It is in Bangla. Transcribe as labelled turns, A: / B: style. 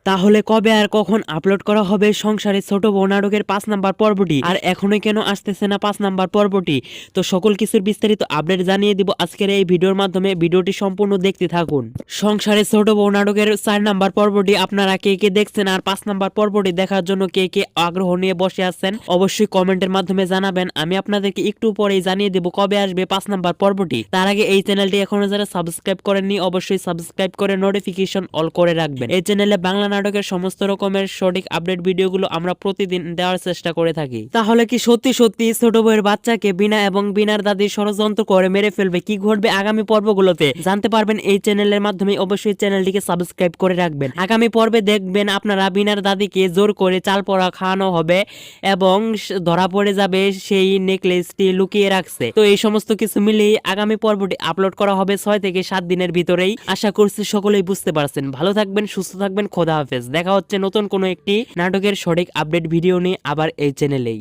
A: তাহলে কবে আর কখন আপলোড করা হবে সংসারের ছোট বউ নাটকের 5 নাম্বার পর্বটি, আর এখনোই কেন আসতেছে না 5 নাম্বার পর্বটি? তো সকল কিছুর বিস্তারিত আপডেট জানিয়ে দিব আজকের এই ভিডিওর মাধ্যমে। ভিডিওটি সম্পূর্ণ দেখতে থাকুন। সংসারের ছোট বউ নাটকের 4 নাম্বার পর্বটি আপনারা কে কে দেখছেন আর 5 নাম্বার পর্বটি দেখার জন্য কে কে আগ্রহ নিয়ে বসে আছেন অবশ্যই কমেন্টের মাধ্যমে জানাবেন। আমি আপনাদেরকে একটু পরেই জানিয়ে দেব কবে আসবে 5 নাম্বার পর্বটি। তার আগে এই চ্যানেলটি এখনো যারা সাবস্ক্রাইব করেননি অবশ্যই সাবস্ক্রাইব করে নোটিফিকেশন অল করে রাখবেন। এই চ্যানেলে বাংলা নাটকের সমস্ত রকমের সঠিক আপডেট ভিডিওগুলো আমরা প্রতিদিন দেওয়ার চেষ্টা করে থাকি। তাহলে কি সত্যি সত্যি ছোট বউয়ের বাচ্চাকে বিনা এবং বিনার দাদির ষড়যন্ত্র করে মেরে ফেলবে? কি ঘটবে আগামী পর্বগুলোতে জানতে পারবেন এই চ্যানেলের মাধ্যমে। অবশ্যই চ্যানেলটিকে সাবস্ক্রাইব করে রাখবেন। আগামী পর্বে দেখবেন আপনারা বিনার দাদিকে জোর করে চাল পোড়া খাওয়ানো হবে এবং ধরা পড়ে যাবে সেই নেকলেসটি লুকিয়ে রাখছে। তো এই সমস্ত কিছু মিলিয়ে আগামী পর্বটি আপলোড করা হবে 6 থেকে 7 দিনের ভিতরেই। আশা করছি সকলেই বুঝতে পারছেন। ভালো থাকবেন, সুস্থ থাকবেন, খোদা হাফেজ। দেখা হচ্ছে নতুন কোনো একটি নাটকের সঠিক আপডেট ভিডিও নিয়ে আবার এই চ্যানেলেই।